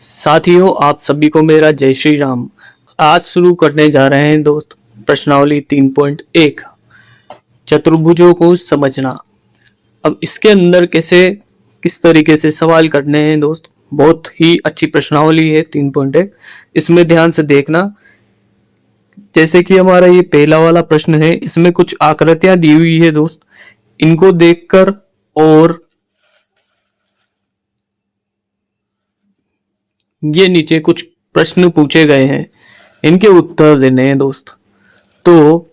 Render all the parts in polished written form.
साथियों, आप सभी को मेरा जय श्री राम। आज शुरू करने जा रहे हैं दोस्त प्रश्नावली 3.1 चतुर्भुजों को समझना। अब इसके अंदर किस तरीके से सवाल करने हैं दोस्त, बहुत ही अच्छी प्रश्नावली है 3.1। इसमें ध्यान से देखना। जैसे कि हमारा ये पहला वाला प्रश्न है, इसमें कुछ आकृतियां दी हुई है दोस्त, इनको देखकर और ये नीचे कुछ प्रश्न पूछे गए हैं, इनके उत्तर देने हैं दोस्त। तो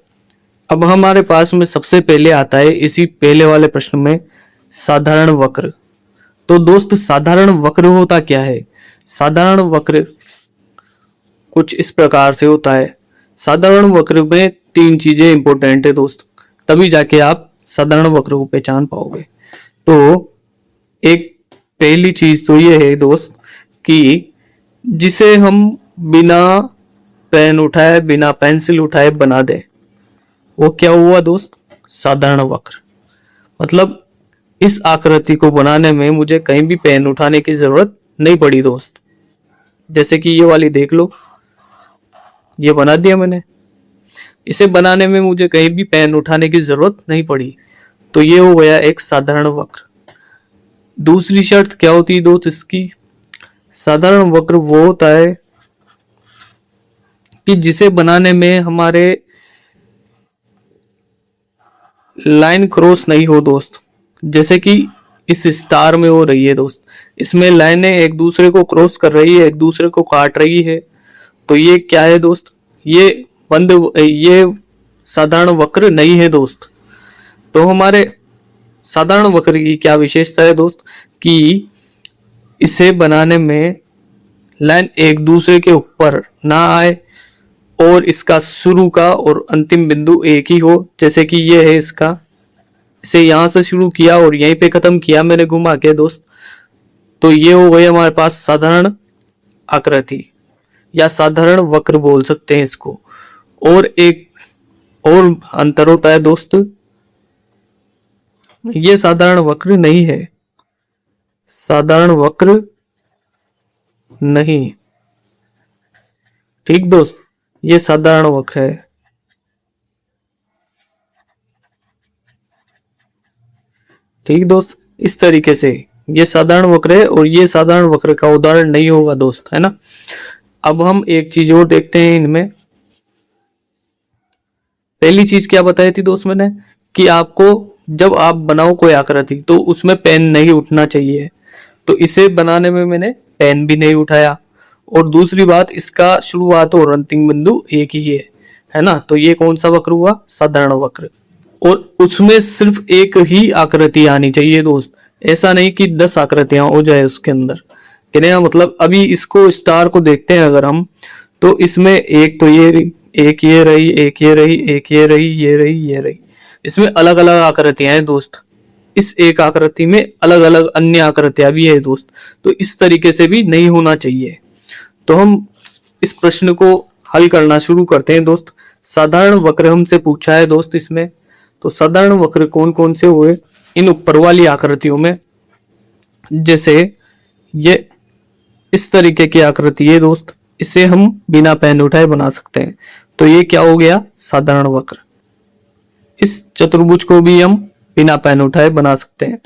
अब हमारे पास में सबसे पहले आता है इसी पहले वाले प्रश्न में साधारण वक्र। तो दोस्त साधारण वक्र होता क्या है? साधारण वक्र कुछ इस प्रकार से होता है। साधारण वक्र में तीन चीजें इंपॉर्टेंट है दोस्त, तभी जाके आप साधारण वक्र को पहचान पाओगे। तो एक पहली चीज तो ये है दोस्त कि जिसे हम बिना पेन उठाए, बिना पेंसिल उठाए बना दें, वो क्या हुआ दोस्त? साधारण वक्र। मतलब इस आकृति को बनाने में मुझे कहीं भी पेन उठाने की जरूरत नहीं पड़ी दोस्त। जैसे कि ये वाली देख लो, ये बना दिया मैंने। इसे बनाने में मुझे कहीं भी पेन उठाने की जरूरत नहीं पड़ी, तो ये हो गया एक साधारण वक्र। दूसरी शर्त क्या होती है दोस्त इसकी? साधारण वक्र वो होता है कि जिसे बनाने में हमारे लाइन क्रॉस नहीं हो दोस्त। जैसे कि इस स्टार में हो रही है दोस्त, इसमें लाइनें एक दूसरे को क्रॉस कर रही है, एक दूसरे को काट रही है। तो ये क्या है दोस्त? ये साधारण वक्र नहीं है दोस्त। तो हमारे साधारण वक्र की क्या विशेषता है दोस्त कि इसे बनाने में लाइन एक दूसरे के ऊपर ना आए और इसका शुरू का और अंतिम बिंदु एक ही हो। जैसे कि ये है इसका, इसे यहां से शुरू किया और यहीं पे खत्म किया मैंने घुमा के दोस्त। तो ये हो गई हमारे पास साधारण आकृति या साधारण वक्र बोल सकते हैं इसको। और एक और अंतर होता है दोस्त, ये साधारण वक्र नहीं है, साधारण वक्र नहीं। ठीक दोस्त, ये साधारण वक्र है। ठीक दोस्त, इस तरीके से ये साधारण वक्र है और ये साधारण वक्र का उदाहरण नहीं होगा दोस्त, है ना। अब हम एक चीज और देखते हैं इनमें। पहली चीज क्या बताई थी दोस्त मैंने कि आपको जब आप बनाओ कोई आकृति तो उसमें पेन नहीं उठना चाहिए। तो इसे बनाने में मैंने पेन भी नहीं उठाया। और दूसरी बात, इसका शुरुआत और अंतिम बिंदु एक ही है ना। तो ये कौन सा वक्र हुआ? साधारण वक्र। और उसमें सिर्फ एक ही आकृति आनी चाहिए दोस्त, ऐसा नहीं कि 10 आकृतियां हो जाए उसके अंदर। कहने का मतलब, अभी इसको स्टार को देखते हैं अगर हम, तो इसमें एक तो ये रही, एक ये रही, एक ये रही, एक ये रही, ये रही, ये रही। इसमें अलग अलग आकृतियां हैं दोस्त। इस एक आकृति में अलग अलग अन्य आकृतियां भी है दोस्त। तो इस तरीके से भी नहीं होना चाहिए। तो हम इस प्रश्न को हल करना शुरू करते हैं दोस्त। साधारण वक्र हमसे पूछा है दोस्त इसमें। तो साधारण वक्र कौन कौन से हुए इन ऊपर वाली आकृतियों में? जैसे ये इस तरीके की आकृति है दोस्त, इसे हम बिना पेन उठाए बना सकते हैं। तो ये क्या हो गया? साधारण वक्र। इस चतुर्भुज को भी हम बिना पेन उठाए बना सकते हैं,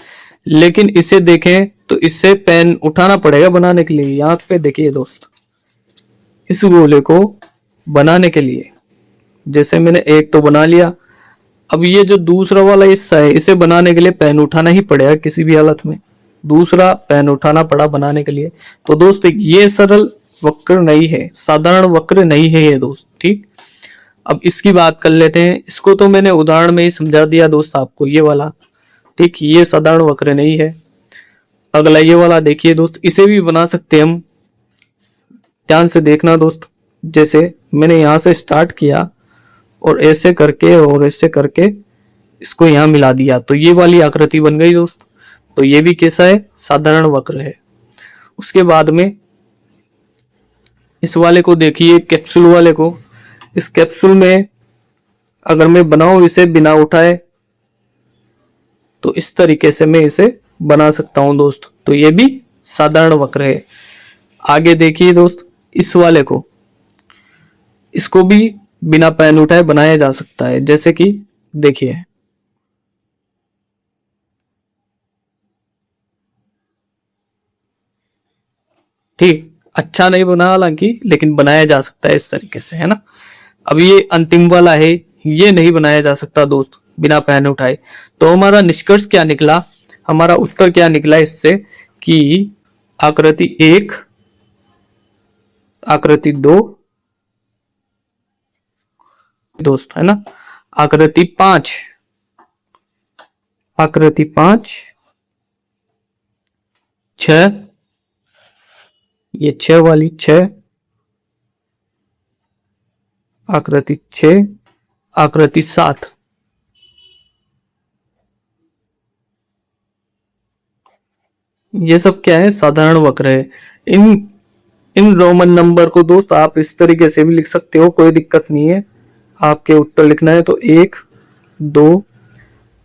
लेकिन इसे देखें तो इससे पेन उठाना पड़ेगा बनाने के लिए। यहाँ पे देखिए दोस्त, इस गोले को बनाने के लिए जैसे मैंने एक तो बना लिया, अब ये जो दूसरा वाला हिस्सा है इसे बनाने के लिए पेन उठाना ही पड़ेगा किसी भी हालत में। दूसरा पेन उठाना पड़ा बनाने के लिए। तो दोस्त ये सरल वक्र नहीं है, साधारण वक्र नहीं है ये दोस्त। ठीक, अब इसकी बात कर लेते हैं। इसको तो मैंने उदाहरण में ही समझा दिया दोस्त आपको, ये वाला। ठीक, ये साधारण वक्र नहीं है। अगला ये वाला देखिए दोस्त, इसे भी बना सकते हैं हम। ध्यान से देखना दोस्त, जैसे मैंने यहां से स्टार्ट किया और ऐसे करके और ऐसे करके इसको यहां मिला दिया, तो ये वाली आकृति बन गई दोस्त। तो ये भी कैसा है? साधारण वक्र है। उसके बाद में इस वाले को देखिए, कैप्सूल वाले को। इस कैप्सूल में अगर मैं बनाऊं इसे बिना उठाए, तो इस तरीके से मैं इसे बना सकता हूं दोस्त। तो ये भी साधारण वक्र है। आगे देखिए दोस्त, इस वाले को, इसको भी बिना पेन उठाए बनाया जा सकता है। जैसे कि देखिए, ठीक, अच्छा नहीं बना हालांकि, लेकिन बनाया जा सकता है इस तरीके से, है ना। अब ये अंतिम वाला है, ये नहीं बनाया जा सकता दोस्त बिना पेन उठाए। तो हमारा निष्कर्ष क्या निकला, हमारा उत्तर क्या निकला इससे, कि आकृति 1, आकृति 2 दोस्त, है ना, आकृति 5, आकृति 5, 6, ये 6 वाली 6, आकृति 6, आकृति 7। ये सब क्या है, साधारण वक्र है। इन इन रोमन नंबर को दोस्त आप इस तरीके से भी लिख सकते हो, कोई दिक्कत नहीं है। आपके उत्तर लिखना है तो 1, 2,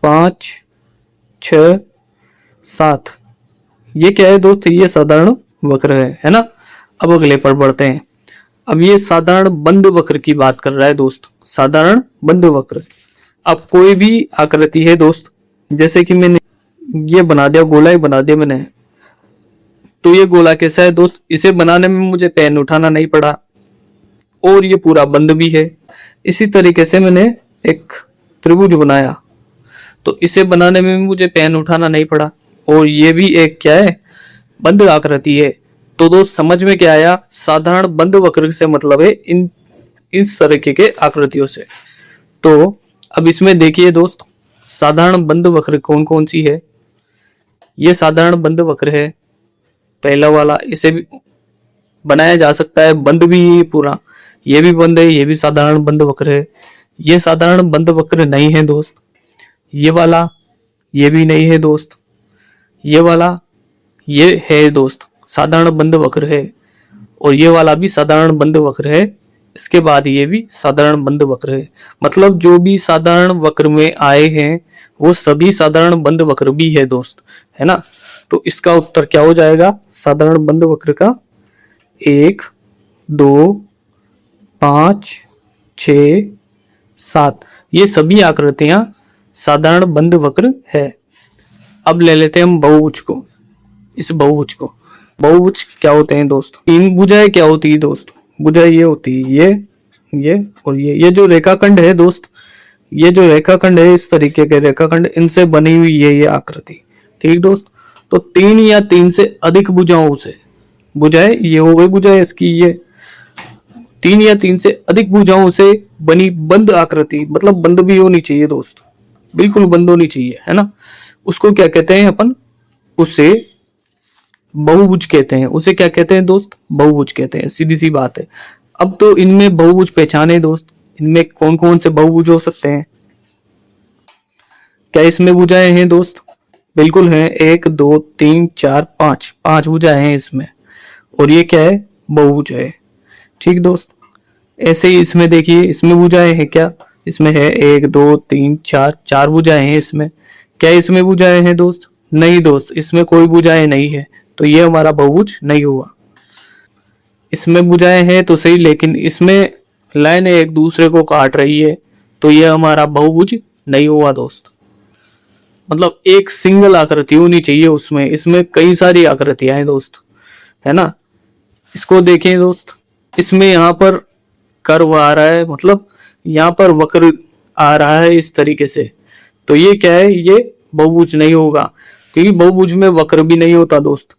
5, 6, 7, ये क्या है दोस्त, ये साधारण वक्र है ना। अब अगले पर बढ़ते हैं। अब ये साधारण बंद वक्र की बात कर रहा है दोस्त, साधारण बंद वक्र। अब कोई भी आकृति है दोस्त, जैसे कि मैंने ये बना दिया, गोला ही बना दिया मैंने, तो ये गोला कैसा है दोस्त, इसे बनाने में मुझे पेन उठाना नहीं पड़ा और ये पूरा बंद भी है। इसी तरीके से मैंने एक त्रिभुज बनाया, तो इसे बनाने में मुझे पेन उठाना नहीं पड़ा और ये भी एक क्या है, बंद आकृति है। तो दोस्त समझ में क्या आया, साधारण बंद वक्र से मतलब है इन इस तरीके के आकृतियों से। तो अब इसमें देखिए दोस्त, साधारण बंद वक्र कौन कौन सी है। ये साधारण बंद वक्र है, पहला वाला, इसे भी बनाया जा सकता है, बंद भी ये पूरा, ये भी बंद है, ये भी साधारण बंद वक्र है। ये साधारण बंद वक्र नहीं है दोस्त, ये वाला, ये भी नहीं है दोस्त, ये वाला, ये है दोस्त, साधारण बंद वक्र है, और ये वाला भी साधारण बंद वक्र है। इसके बाद ये भी साधारण बंद वक्र है। मतलब जो भी साधारण वक्र में आए हैं वो सभी साधारण बंद वक्र भी है दोस्त, है ना। तो इसका उत्तर क्या हो जाएगा, साधारण बंद वक्र का 1, 2, 5, 6, 7, ये सभी आकृतियां साधारण बंद वक्र है। अब ले लेते हैं हम बहुभुज को, इस बहुभुज को। बहुभुज क्या होते हैं दोस्त, तीन भुजाएं क्या होती है दोस्त, भुजाएं ये होती है, ये और ये जो रेखाखंड है दोस्त, ये जो रेखाखंड है, इस तरीके के रेखाखंड, इनसे बनी हुई है ये आकृति, ठीक दोस्त। तो 3 या 3 से अधिक भुजाओं से, भुजाएं ये हो गई भुजाएं इसकी, ये 3 या 3 से अधिक भुजाओं से बनी बंद आकृति, मतलब बंद भी होनी चाहिए दोस्त, बिल्कुल बंद होनी चाहिए, है ना। उसको क्या कहते हैं अपन, उसे बहुभुज कहते हैं। उसे क्या कहते हैं दोस्त, बहुभुज कहते हैं, सीधी सी बात है। अब तो इनमें बहुभुज पहचाने दोस्त, इनमें कौन कौन से बहुभुज हो सकते हैं। क्या इसमें भुजाएं हैं दोस्त, बिल्कुल हैं, 1, 2, 3, 4, 5, 5 भुजाएं हैं इसमें, और ये क्या है, बहुभुज है, ठीक दोस्त। ऐसे ही इसमें देखिए, इसमें भुजाएं हैं क्या, इसमें है 1, 2, 3, 4, 4 भुजाएं हैं इसमें। क्या इसमें भुजाएं हैं दोस्त, नहीं दोस्त, इसमें कोई भुजाएं नहीं है, तो ये हमारा बहुभुज नहीं हुआ। इसमें भुजाएं हैं तो सही, लेकिन इसमें लाइनें एक दूसरे को काट रही है, तो ये हमारा बहुभुज नहीं हुआ दोस्त। मतलब एक सिंगल आकृति होनी चाहिए उसमें, इसमें कई सारी आकृतियां हैं दोस्त, है ना। इसको देखें दोस्त, इसमें यहाँ पर कर्व आ रहा है, मतलब यहाँ पर वक्र आ रहा है इस तरीके से, तो ये क्या है, ये बहुभुज नहीं होगा, क्योंकि बहुभुज में वक्र भी नहीं होता दोस्त।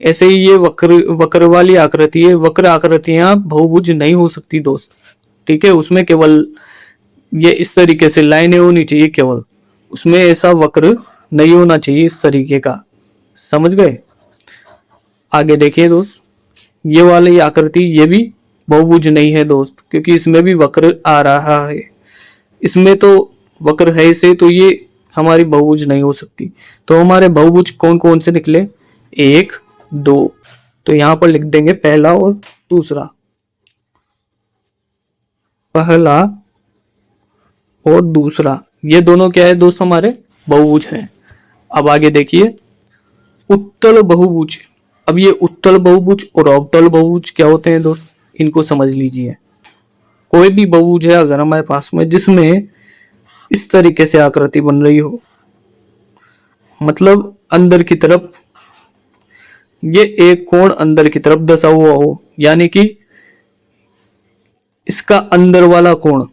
ऐसे ही ये वक्र वाली आकृति है, वक्र आकृतियां बहुभुज नहीं हो सकती दोस्त, ठीक है। उसमें केवल ये इस तरीके से लाइनें होनी चाहिए केवल, उसमें ऐसा वक्र नहीं होना चाहिए इस तरीके का, समझ गए। आगे देखिए दोस्त, ये वाली आकृति, ये भी बहुभुज नहीं है दोस्त, क्योंकि इसमें भी वक्र आ रहा है, इसमें तो वक्र है इसे, तो ये हमारी बहुभुज नहीं हो सकती। तो हमारे बहुभुज कौन कौन से निकले, 1, 2, तो यहां पर लिख देंगे पहला और दूसरा, पहला और दूसरा, ये दोनों क्या है दोस्त, हमारे बहुभुज हैं। अब आगे देखिए, उत्तल बहुभुज, अब ये उत्तल बहुभुज और अवतल बहुभुज क्या होते हैं दोस्त, इनको समझ लीजिए। कोई भी बहुभुज है अगर हमारे पास में जिसमें इस तरीके से आकृति बन रही हो, मतलब अंदर की तरफ ये एक कोण अंदर की तरफ दसा हुआ हो, यानी कि इसका अंदर वाला कोण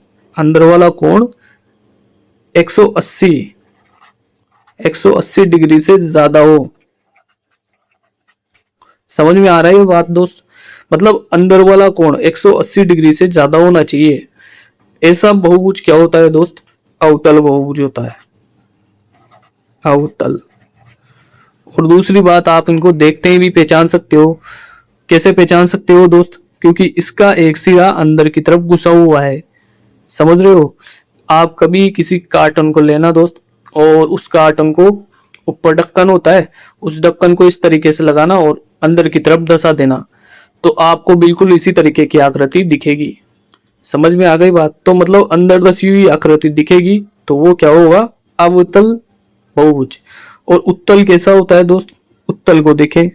180 डिग्री से ज्यादा हो। समझ में आ रहा है ये बात दोस्त, मतलब अंदर वाला कोण 180 डिग्री से ज्यादा होना चाहिए। ऐसा बहुभुज क्या होता है दोस्त, अवतल बहुभुज होता है, अवतल। और दूसरी बात, आप इनको देखते ही भी पहचान सकते हो। कैसे पहचान सकते हो दोस्त, क्योंकि इसका एक सिरा अंदर की तरफ घुसा हुआ है। समझ रहे हो, आप कभी किसी कार्टन को लेना दोस्त, और उस कार्टन को ऊपर ढक्कन होता है, उस ढक्कन को इस तरीके से लगाना और अंदर की तरफ धसा देना, तो आपको बिल्कुल इसी तरीके की आकृति दिखेगी। समझ में आ गई बात, तो मतलब अंदर धसी हुई आकृति दिखेगी तो वो क्या होगा, अवतल बहुभुज। और उत्तल कैसा होता है दोस्त, उत्तल को देखें,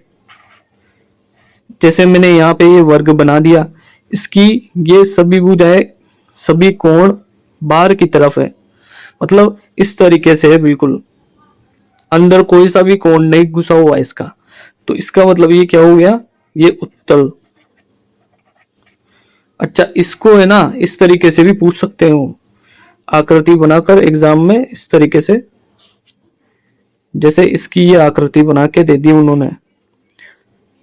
जैसे मैंने यहाँ पे ये वर्ग बना दिया, इसकी ये सभी भुजाएं, सभी कोण बाहर की तरफ है, मतलब इस तरीके से है, बिल्कुल अंदर कोई सा भी कोण नहीं घुसा हुआ है इसका, तो इसका मतलब ये क्या हो गया, ये उत्तल। अच्छा, इसको है ना इस तरीके से भी पूछ सकते हो, आकृति बनाकर एग्जाम में इस तरीके से, जैसे इसकी ये आकृति बना के दे दी उन्होंने,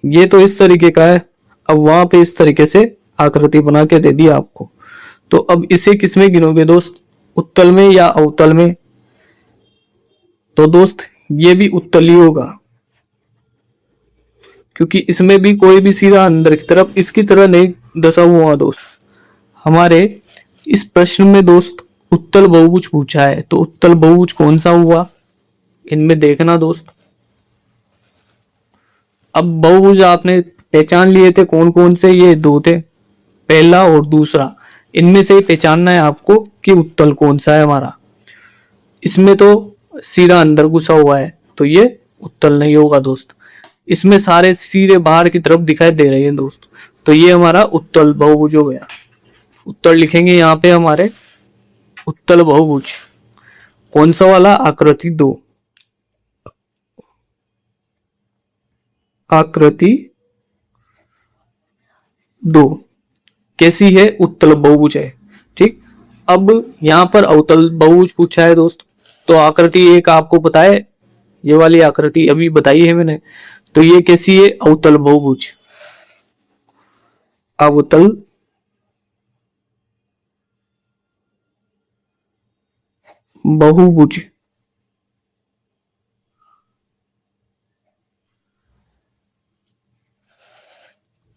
ये तो इस तरीके का है, अब वहां पे इस तरीके से आकृति बना के दे दी आपको, तो अब इसे किस में गिनोगे दोस्त, उत्तल में या अवतल में, तो दोस्त ये भी उत्तल ही होगा, क्योंकि इसमें भी कोई भी सिरा अंदर की तरफ इसकी तरह नहीं धसा हुआ दोस्त। हमारे इस प्रश्न में दोस्त उत्तल बहुभुज पूछा है, तो उत्तल बहुभुज कौन सा हुआ, इनमें देखना दोस्त। अब बहुभुज आपने पहचान लिए थे कौन कौन से, ये दो थे, पहला और दूसरा, इनमें से ही पहचानना है आपको कि उत्तल कौन सा है हमारा। इसमें तो सिरा अंदर घुसा हुआ है तो ये उत्तल नहीं होगा दोस्त, इसमें सारे सिरे बाहर की तरफ दिखाई दे रहे हैं दोस्त, तो ये हमारा उत्तल बहुभुज हो गया। उत्तर लिखेंगे यहाँ पे हमारे, उत्तल बहुभुज कौन सा वाला, आकृति 2, आकृति 2 कैसी है, उत्तल बहुभुज है। ठीक, अब यहां पर अवतल बहुभुज पूछा है दोस्त, तो आकृति 1 आपको पता है, ये वाली आकृति अभी बताई है मैंने, तो ये कैसी है, अवतल बहुभुज, अवतल बहुभुज।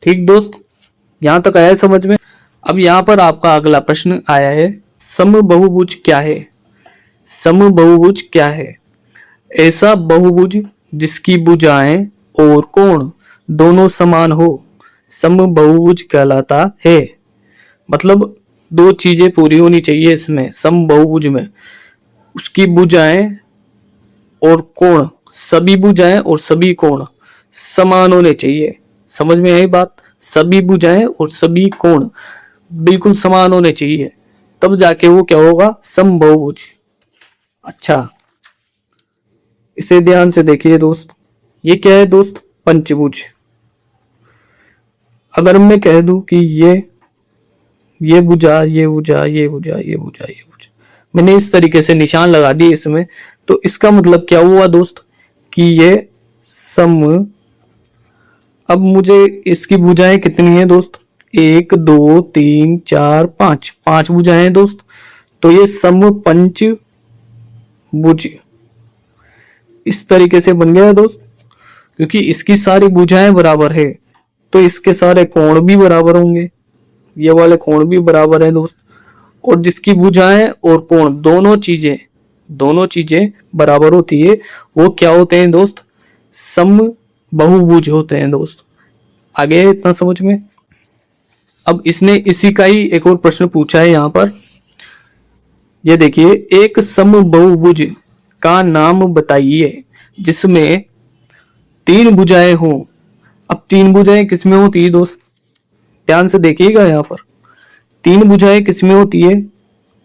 ठीक दोस्त, यहां तक आया समझ में। अब यहां पर आपका अगला प्रश्न आया है, समबाहुभुज क्या है। समबाहुभुज क्या है, ऐसा बहुभुज जिसकी भुजाएं और कोण दोनों समान हो, समबाहुभुज कहलाता है। मतलब दो चीजें पूरी होनी चाहिए इसमें, समबाहुभुज में, उसकी भुजाएं और कोण, सभी भुजाएं और सभी कोण समान होने चाहिए। समझ में आई बात, सभी भुजाएं और सभी कोण बिल्कुल समान होने चाहिए, तब जाके वो क्या होगा, समबाहुभुज। अच्छा, इसे ध्यान से देखिए दोस्त, ये क्या है दोस्त, पंचभुज। अगर मैं कह दूं कि ये भुजा, ये भुजा, ये भुजा, ये भुजा, ये भुजा, मैंने इस तरीके से निशान लगा दिए इसमें, तो इसका मतलब क्या हुआ दोस्त, कि ये सम। अब मुझे इसकी भुजाएं कितनी है दोस्त, 1 2 3 4 5, 5 भुजाएं हैं दोस्त, तो ये सम पंच भुज इस तरीके से बन गया दोस्त। क्योंकि इसकी सारी भुजाएं बराबर है तो इसके सारे कोण भी बराबर होंगे, ये वाले कोण भी बराबर है दोस्त। और जिसकी भुजाएं और कोण दोनों चीजें बराबर होती है, वो क्या होते हैं दोस्त, सम बहुभुज होते हैं दोस्त। आगे है इतना समझ में। अब इसने इसी का ही एक और प्रश्न पूछा है यहाँ पर, ये देखिए, एक सम बहुभुज का नाम बताइए जिसमें 3 भुजाएं हों अब तीन भुजाएं किसमें होती है दोस्त, ध्यान से देखिएगा। यहाँ पर तीन भुजाएं किसमें होती है,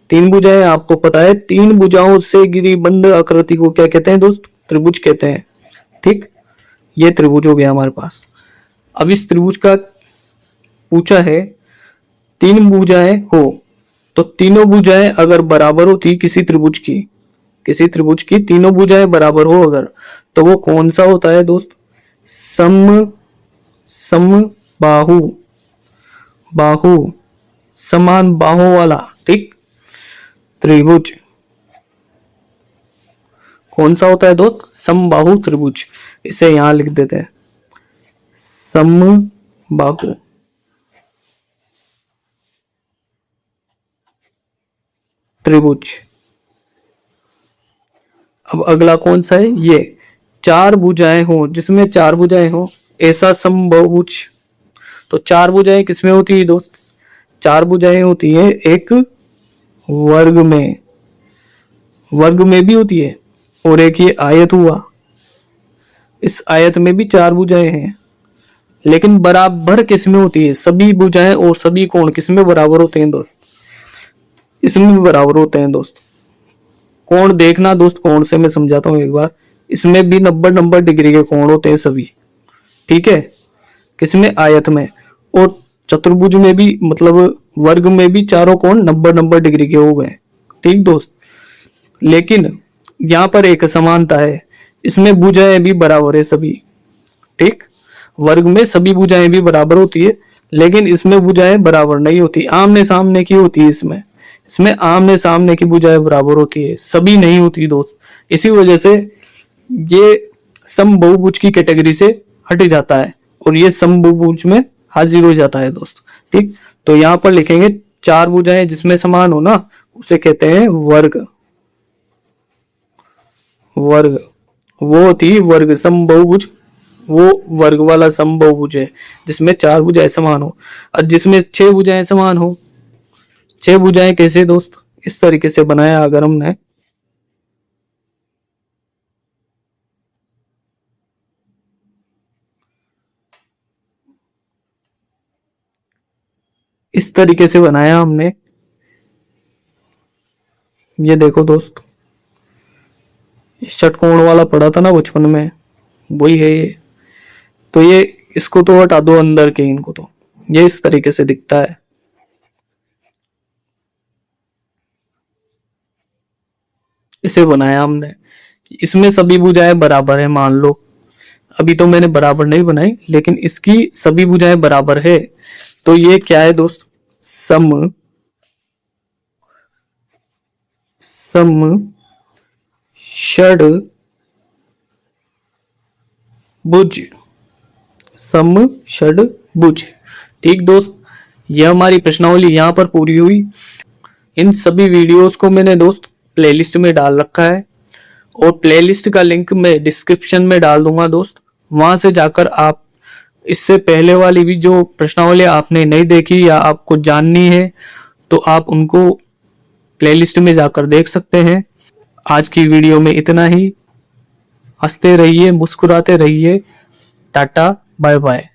तीन भुजाएं आपको पता है, तीन भुजाओं से घिरी बंद आकृति को क्या कहते हैं दोस्त, त्रिभुज कहते हैं। ठीक, ये त्रिभुज हो गया हमारे पास। अब इस त्रिभुज का पूछा है तीन भुजाएं हो, तो तीनों भुजाएं अगर बराबर होती किसी त्रिभुज की, किसी त्रिभुज की तीनों भुजाएं बराबर हो अगर, तो वो कौन सा होता है दोस्त, सम बाहु, बाहु समान बाहों वाला, ठीक, त्रिभुज कौन सा होता है दोस्त, समबाहु त्रिभुज। इसे यहां लिख देते हैं समबाहु त्रिभुज। अब अगला कौन सा है, ये चार भुजाएं हो, जिसमें चार भुजाएं हो ऐसा समबाहुभुज। तो चार भुजाएं किसमें होती है दोस्त, चार भुजाएं होती है एक वर्ग में, वर्ग में भी होती है, और एक ये आयत हुआ, इस आयत में भी चार भुजाएं हैं, लेकिन बराबर किसमें होती है, सभी भुजाएं और सभी कोण किसमें बराबर होते हैं दोस्त, इसमें भी बराबर होते हैं दोस्त। कोण देखना दोस्त, कोण से मैं समझाता हूं एक बार, इसमें भी 90 डिग्री के कोण होते हैं सभी, ठीक है, किसमें, आयत में। और चतुर्भुज में भी, मतलब वर्ग में भी चारों कोण 90 डिग्री के हो गए, ठीक दोस्त। लेकिन यहाँ पर एक समानता है, इसमें भुजाएं भी बराबर है सभी, ठीक, वर्ग में सभी भुजाएं भी बराबर होती है, लेकिन इसमें भुजाएं बराबर नहीं होती, आमने सामने की होती है इसमें, इसमें आमने सामने की भुजाएं बराबर होती है, सभी नहीं होती दोस्त। इसी वजह से ये समबाहुभुज की कैटेगरी से हट जाता है और ये समबाहुभुज में हाजिर हो जाता है दोस्त, ठीक। तो यहाँ पर लिखेंगे चार भुजाएं जिसमें समान हो ना, उसे कहते हैं वर्ग, वर्ग वो होती वर्ग, समबाहुभुज वो वर्ग वाला समबाहुभुज है जिसमें चार भुजाएं समान हो। और जिसमें छह भुजाएं समान हो, छह भुजाएं कैसे दोस्त, इस तरीके से बनाया अगर हमने, इस तरीके से बनाया हमने, ये देखो दोस्त, षटकोण वाला पढ़ा था ना बचपन में, वही है ये। तो ये इसको तो हटा दो अंदर के, इनको तो ये इस तरीके से दिखता है, इसे बनाया हमने। इसमें सभी भुजाएं बराबर है मान लो, अभी तो मैंने बराबर नहीं बनाई, लेकिन इसकी सभी भुजाएं बराबर है, तो ये क्या है दोस्त, सम षडभुज, सम षडभुज, ठीक दोस्त। यह हमारी प्रश्नावली यहाँ पर पूरी हुई। इन सभी वीडियोस को मैंने दोस्त प्लेलिस्ट में डाल रखा है, और प्लेलिस्ट का लिंक मैं डिस्क्रिप्शन में डाल दूंगा दोस्त, वहां से जाकर आप इससे पहले वाली भी जो प्रश्नावली आपने नहीं देखी या आपको जाननी है, तो आप उनको प्लेलिस्ट में जाकर देख सकते हैं। आज की वीडियो में इतना ही। हंसते रहिए, मुस्कुराते रहिए। Tata, bye bye.